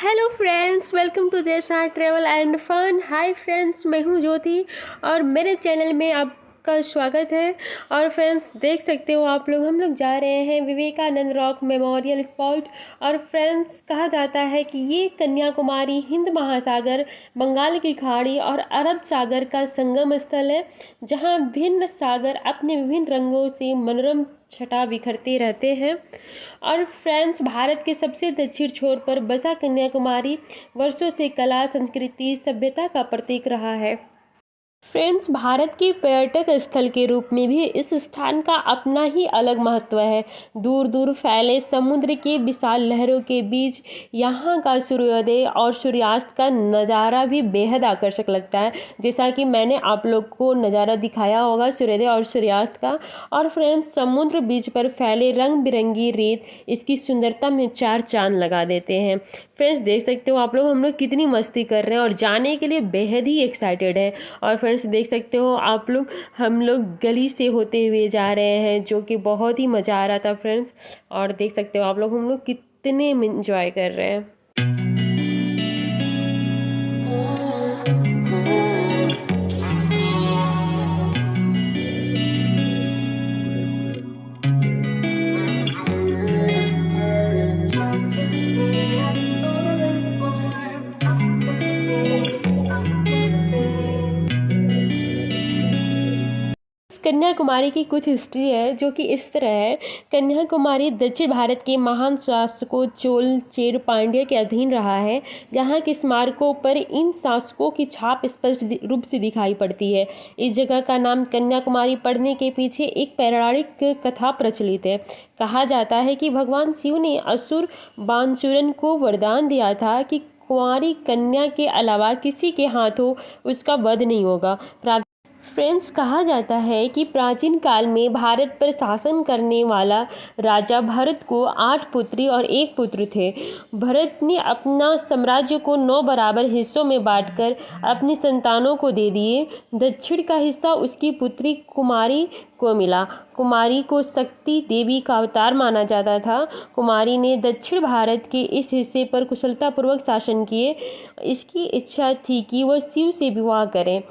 Hello friends, welcome to Desa travel and fun. Hi friends, मैं हूँ ज्योति और मेरे चैनल में आपका स्वागत है। और फ्रेंड्स देख सकते हो आप लोग, हम लोग जा रहे हैं विवेकानंद रॉक मेमोरियल स्पॉट। और फ्रेंड्स कहा जाता है कि ये कन्याकुमारी हिंद महासागर, बंगाल की खाड़ी और अरब सागर का संगम स्थल है, जहाँ भिन्न सागर अपने विभिन्न रंगों से मनोरम छटा बिखरते रहते हैं। और फ्रांस भारत के सबसे दक्षिण छोर पर बसा कन्याकुमारी वर्षों से कला, संस्कृति, सभ्यता का प्रतीक रहा है। फ्रेंड्स भारत के पर्यटक स्थल के रूप में भी इस स्थान का अपना ही अलग महत्व है। दूर दूर फैले समुद्र के विशाल लहरों के बीच यहाँ का सूर्योदय और सूर्यास्त का नज़ारा भी बेहद आकर्षक लगता है, जैसा कि मैंने आप लोग को नज़ारा दिखाया होगा सूर्योदय और सूर्यास्त का। और फ्रेंड्स समुद्र बीच पर फैले रंग बिरंगी रेत इसकी सुंदरता में चार चांद लगा देते हैं। फ्रेंड्स देख सकते हो आप लोग, हम लोग कितनी मस्ती कर रहे हैं और जाने के लिए बेहद ही एक्साइटेड है। और फ्रेंड्स देख सकते हो आप लोग, हम लोग गली से होते हुए जा रहे हैं, जो कि बहुत ही मज़ा आ रहा था फ्रेंड्स। और देख सकते हो आप लोग, हम लोग कितने इंजॉय कर रहे हैं। कन्याकुमारी की कुछ हिस्ट्री है जो कि इस तरह है। कन्याकुमारी दक्षिण भारत के महान शासकों चोल चेर पांड्य के अधीन रहा है, जहाँ के स्मारकों पर इन शासकों की छाप स्पष्ट रूप से दिखाई पड़ती है। इस जगह का नाम कन्याकुमारी पड़ने के पीछे एक पौराणिक कथा प्रचलित है। कहा जाता है कि भगवान शिव ने असुर बानसुरन को वरदान दिया था कि कुंवारी कन्या के अलावा किसी के हाथों उसका वध नहीं होगा। फ्रेंड्स कहा जाता है कि प्राचीन काल में भारत पर शासन करने वाला राजा भरत को 8 पुत्री और 1 पुत्र थे। भरत ने अपना साम्राज्य को 9 बराबर हिस्सों में बांटकर अपनी संतानों को दे दिए। दक्षिण का हिस्सा उसकी पुत्री कुमारी को मिला। कुमारी को शक्ति देवी का अवतार माना जाता था। कुमारी ने दक्षिण भारत के इस हिस्से पर कुशलतापूर्वक शासन किए। इसकी इच्छा थी कि वह शिव से विवाह करें।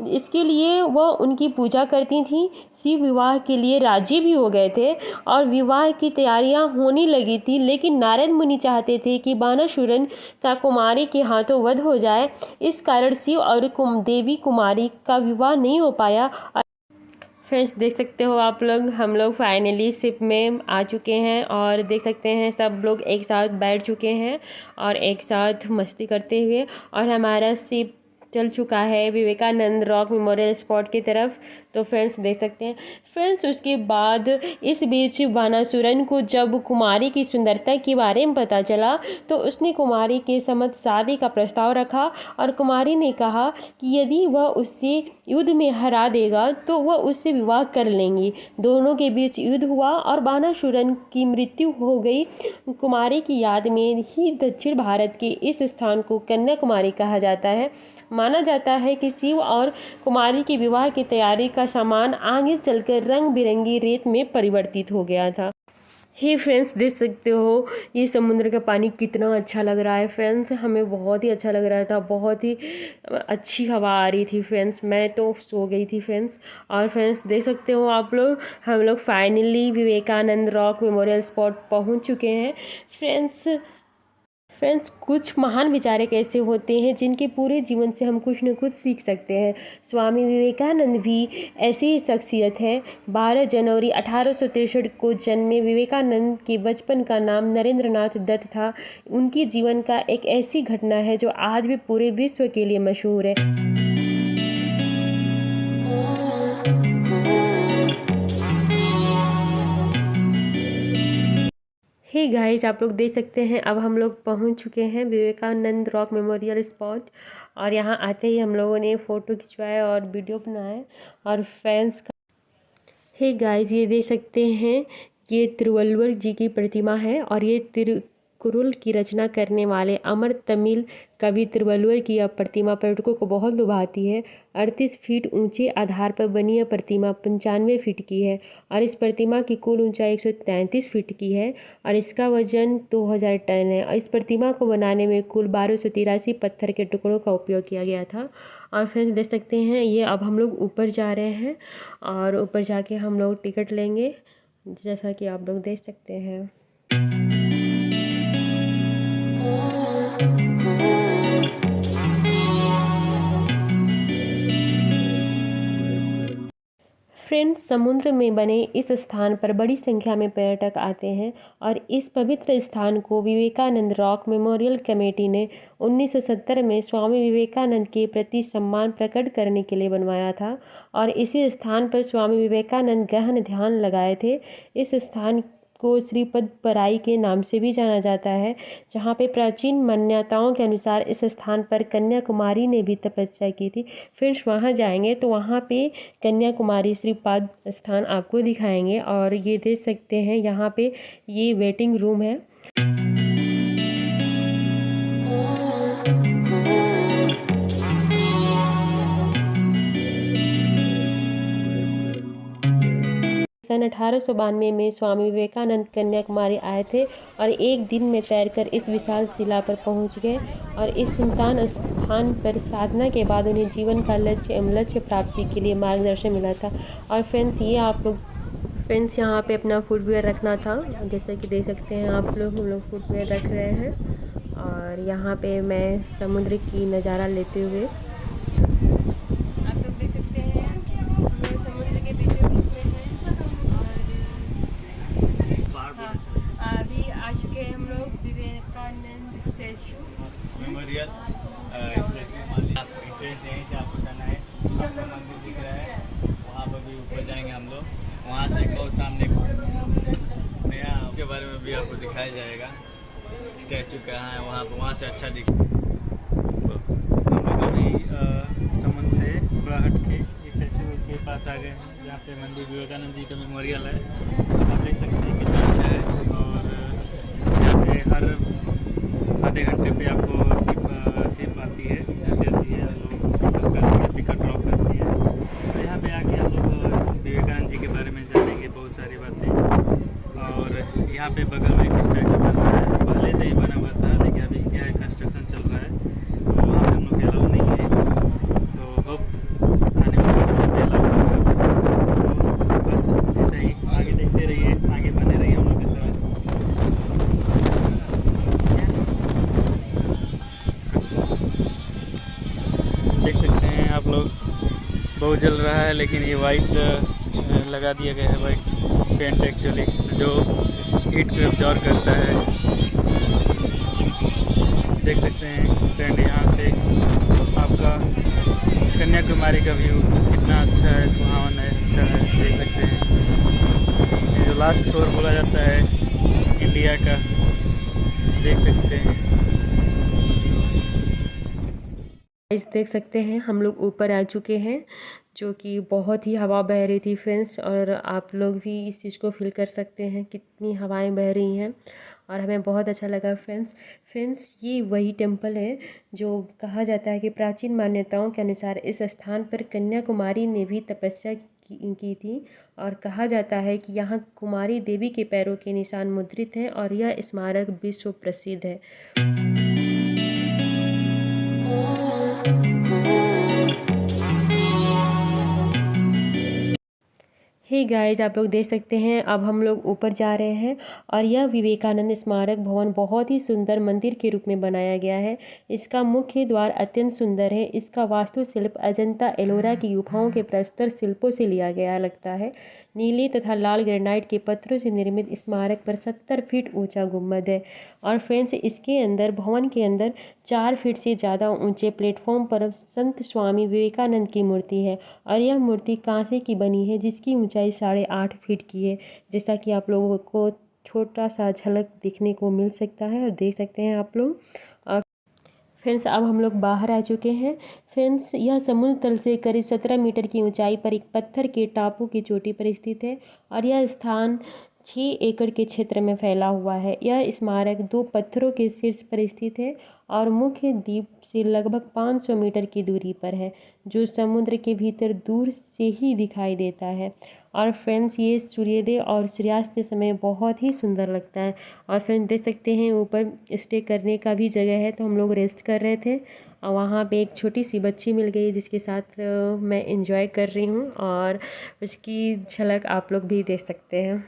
इसके लिए वह उनकी पूजा करती थी। शिव विवाह के लिए राजी भी हो गए थे और विवाह की तैयारियां होने लगी थी, लेकिन नारद मुनि चाहते थे कि बानासुरन का कुमारी के हाथों वध हो जाए। इस कारण शिव और देवी कुमारी का विवाह नहीं हो पाया। फ्रेंड्स देख सकते हो आप लोग, हम लोग फाइनली शिप में आ चुके हैं और देख सकते हैं सब लोग एक साथ बैठ चुके हैं और एक साथ मस्ती करते हुए। और हमारा शिप चल चुका है विवेकानंद रॉक मेमोरियल स्पॉट की तरफ। तो फ्रेंड्स देख सकते हैं। फ्रेंड्स उसके बाद इस बीच बानासुरन को जब कुमारी की सुंदरता के बारे में पता चला तो उसने कुमारी के समक्ष शादी का प्रस्ताव रखा। और कुमारी ने कहा कि यदि वह उससे युद्ध में हरा देगा तो वह उससे विवाह कर लेंगी। दोनों के बीच युद्ध हुआ और बानासुरन की मृत्यु हो गई। कुमारी की याद में ही दक्षिण भारत के इस स्थान को कन्याकुमारी कहा जाता है। माना जाता है कि शिव और कुमारी के विवाह की तैयारी का सामान आगे चलकर रंग बिरंगी रेत में परिवर्तित हो गया था। हे फ्रेंड्स देख सकते हो, ये समुद्र का पानी कितना अच्छा लग रहा है। फ्रेंड्स हमें बहुत ही अच्छा लग रहा था, बहुत ही अच्छी हवा आ रही थी। फ्रेंड्स मैं तो सो गई थी फ्रेंड्स। और फ्रेंड्स देख सकते हो आप लोग, हम लोग finally Vivekananda rock memorial spot पहुंच चुके हैं। फ्रेंड्स कुछ महान विचारक ऐसे होते हैं जिनके पूरे जीवन से हम कुछ न कुछ सीख सकते हैं। स्वामी विवेकानंद भी ऐसी ही शख्सियत है। 12 जनवरी 1863 को जन्मे विवेकानंद के बचपन का नाम नरेंद्रनाथ दत्त था। उनकी जीवन का एक ऐसी घटना है जो आज भी पूरे विश्व के लिए मशहूर है। हे गाइस आप लोग देख सकते हैं, अब हम लोग पहुंच चुके हैं विवेकानंद रॉक मेमोरियल स्पॉट। और यहाँ आते ही हम लोगों ने फ़ोटो खिंचवाया और वीडियो बनाए और फैंस का। हे गाइस ये देख सकते हैं, ये तिरुवल्लुवर जी की प्रतिमा है और ये कुरुल की रचना करने वाले अमर तमिल कवि तिरुवल्लुवर की यह प्रतिमा पर्यटकों को बहुत लुभाती है। 38 फीट ऊंचे आधार पर बनी यह प्रतिमा 95 फीट की है और इस प्रतिमा की कुल ऊंचाई 133 फीट की है और इसका वजन 2000 टन है और इस प्रतिमा को बनाने में कुल 1283 पत्थर के टुकड़ों का उपयोग किया गया था। और फ्रेंड्स देख सकते हैं ये अब हम लोग ऊपर जा रहे हैं और ऊपर जाके हम लोग टिकट लेंगे, जैसा कि आप लोग देख सकते हैं। फ्रेंड्स समुद्र में बने इस स्थान पर बड़ी संख्या में पर्यटक आते हैं और इस पवित्र स्थान को विवेकानंद रॉक मेमोरियल कमेटी ने 1970 में स्वामी विवेकानंद के प्रति सम्मान प्रकट करने के लिए बनवाया था और इसी स्थान पर स्वामी विवेकानंद गहन ध्यान लगाए थे। इस स्थान को श्रीपद पराई के नाम से भी जाना जाता है, जहाँ पे प्राचीन मान्यताओं के अनुसार इस स्थान पर कन्याकुमारी ने भी तपस्या की थी। फिर वहाँ जाएंगे तो वहाँ पे कन्याकुमारी श्रीपाद स्थान आपको दिखाएंगे और ये देख सकते हैं यहाँ पे ये वेटिंग रूम है। सन 1892 में स्वामी विवेकानंद कन्याकुमारी आए थे और एक दिन में तैरकर इस विशाल शिला पर पहुंच गए और इस सुनसान स्थान पर साधना के बाद उन्हें जीवन का लक्ष्य प्राप्ति के लिए मार्गदर्शन मिला था। और फ्रेंड्स ये आप लोग फ्रेंड्स यहाँ पे अपना फुटवेयर रखना था, जैसा कि देख सकते हैं आप लोग, हम लोग फुटवेयर रख रहे हैं और यहाँ पे मैं समुद्र की नज़ारा लेते हुए मेमोरियल एंट्रेंस यहीं से आपको जाना है। आपको मंदिर दिख रहा है, वहाँ पर भी ऊपर जाएंगे हम लोग, वहाँ से एक और सामने नया उसके बारे में भी आपको दिखाया जाएगा। स्टैचू कहाँ है वहाँ पर, वहाँ से अच्छा दिख। हम लोग अभी समुद्र से थोड़ा हट के स्टैचू के पास आ गए हैं, जहाँ पे मंदिर विवेकानंद जी का मेमोरियल है। आप देख सकते हैं कितना अच्छा है और यहाँ पे हर आधे घंटे पे आपको सिप आती है, आती है और पिकअप ड्रॉप करती है। तो यहाँ पे आके हम लोग विवेकानंद जी के बारे में जानेंगे बहुत सारी बातें। और यहाँ पे बगल में एक स्टैचू बन रहा है, पहले से ही बना हुआ था लेकिन अभी क्या है कंस्ट्रक्शन चल रहा है, तो वहाँ पे हम लोग अलाउ नहीं है, तो होप आने वाले से भी अलाउ होगा। तो बस ऐसा ही आगे देखते रहिए, आगे बने रहिए हम लोग के साथ। देख सकते हैं आप लोग बहुत जल रहा है, लेकिन ये वाइट लगा दिया गया है, वाइट पेंट एक्चुअली जो हीट को एब्जॉर्ब करता है। देख सकते हैं फ्रेंड यहाँ से आपका कन्याकुमारी का व्यू कितना अच्छा है, सुहावन है, अच्छा है। देख सकते हैं ये जो लास्ट छोर बोला जाता है इंडिया का, देख सकते हैं। देख सकते हैं हम लोग ऊपर आ चुके हैं, जो कि बहुत ही हवा बह रही थी फ्रेंड्स, और आप लोग भी इस चीज़ को फील कर सकते हैं कितनी हवाएं बह रही हैं और हमें बहुत अच्छा लगा फ्रेंड्स ये वही टेम्पल है जो कहा जाता है कि प्राचीन मान्यताओं के अनुसार इस स्थान पर कन्याकुमारी ने भी तपस्या की थी और कहा जाता है कि यहाँ कुमारी देवी के पैरों के निशान मुद्रित हैं और यह स्मारक विश्व प्रसिद्ध है। हे गाइस आप लोग देख सकते हैं अब हम लोग ऊपर जा रहे हैं और यह विवेकानंद स्मारक भवन बहुत ही सुंदर मंदिर के रूप में बनाया गया है। इसका मुख्य द्वार अत्यंत सुंदर है। इसका वास्तुशिल्प अजंता एलोरा की गुफाओं के प्रस्तर शिल्पों से लिया गया लगता है। नीले तथा लाल ग्रेनाइट के पत्थरों से निर्मित स्मारक पर 70 फीट ऊंचा गुम्बद है और फ्रेंड्स इसके अंदर भवन के अंदर 4 फीट से ज़्यादा ऊंचे प्लेटफॉर्म पर संत स्वामी विवेकानंद की मूर्ति है और यह मूर्ति कांसे की बनी है जिसकी ऊंचाई 8.5 फीट की है, जैसा कि आप लोगों को छोटा सा झलक देखने को मिल सकता है और देख सकते हैं आप लोग। फ्रेंड्स अब हम लोग बाहर आ चुके हैं। फ्रेंड्स यह समुद्र तल से करीब 17 मीटर की ऊंचाई पर एक पत्थर के टापू की चोटी पर स्थित है और यह स्थान 6 एकड़ के क्षेत्र में फैला हुआ है। यह स्मारक 2 पत्थरों के शीर्ष पर स्थित है और मुख्य द्वीप से लगभग 500 मीटर की दूरी पर है, जो समुद्र के भीतर दूर से ही दिखाई देता है। और फ्रेंड्स, ये सूर्योदय और सूर्यास्त के समय बहुत ही सुंदर लगता है। और फ्रेंड्स देख सकते हैं ऊपर स्टे करने का भी जगह है, तो हम लोग रेस्ट कर रहे थे और वहाँ पे एक छोटी सी बच्ची मिल गई जिसके साथ मैं एंजॉय कर रही हूँ, और उसकी झलक आप लोग भी देख सकते हैं।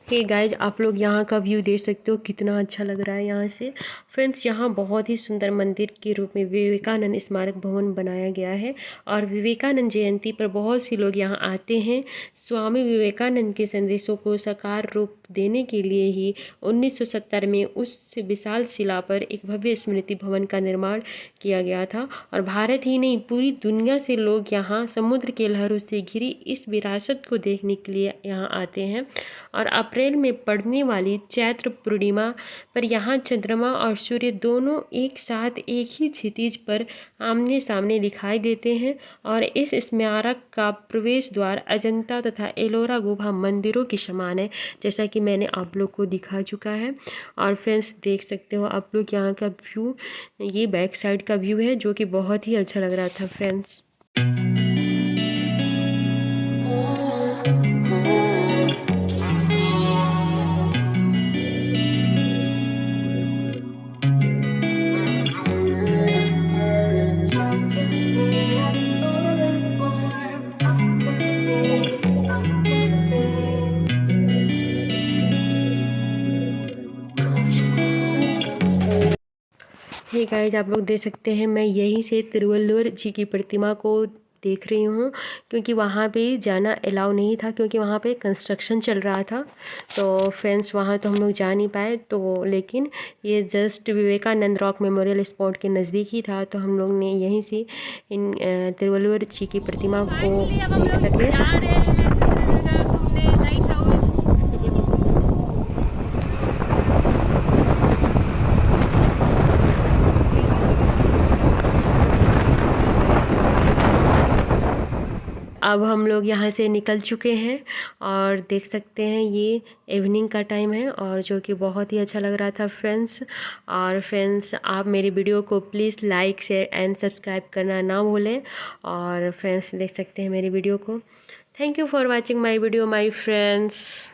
हे गाइज, आप लोग यहाँ का व्यू देख सकते हो, कितना अच्छा लग रहा है यहाँ से। फ्रेंड्स, यहाँ बहुत ही सुंदर मंदिर के रूप में विवेकानंद स्मारक भवन बनाया गया है और विवेकानंद जयंती पर बहुत सी लोग यहाँ आते हैं। स्वामी विवेकानंद के संदेशों को साकार रूप देने के लिए ही 1970 में उस विशाल शिला पर एक भव्य स्मृति भवन का निर्माण किया गया था। और भारत ही नहीं, पूरी दुनिया से लोग यहाँ समुद्र के लहरों से घिरी इस विरासत को देखने के लिए यहाँ आते हैं। और अप्रैल में पड़ने वाली चैत्र पूर्णिमा पर यहाँ चंद्रमा और सूर्य दोनों एक साथ एक ही क्षितिज पर आमने सामने दिखाई देते हैं। और इस स्मारक का प्रवेश द्वार अजंता तथा एलोरा गुफा मंदिरों के समान है, जैसा कि मैंने आप लोग को दिखा चुका है। और फ्रेंड्स देख सकते हो आप लोग यहाँ का व्यू, ये बैक साइड का व्यू है जो कि बहुत ही अच्छा लग रहा था फ्रेंड्स। हे गाइस, आप लोग देख सकते हैं मैं यहीं से तिरुवल्लुवर जी की प्रतिमा को देख रही हूँ, क्योंकि वहाँ पे जाना अलाउ नहीं था, क्योंकि वहाँ पे कंस्ट्रक्शन चल रहा था। तो फ्रेंड्स वहाँ तो हम लोग जा नहीं पाए, तो लेकिन ये just Vivekananda rock memorial spot के नज़दीक ही था, तो हम लोग ने यहीं से इन तिरुवल्लुवर जी की प्रतिमा को देख सके। अब हम लोग यहाँ से निकल चुके हैं और देख सकते हैं ये इवनिंग का टाइम है, और जो कि बहुत ही अच्छा लग रहा था फ्रेंड्स। और फ्रेंड्स, आप मेरी वीडियो को please like share and subscribe करना ना भूलें। और फ्रेंड्स देख सकते हैं मेरी वीडियो को। Thank you for watching my video my friends.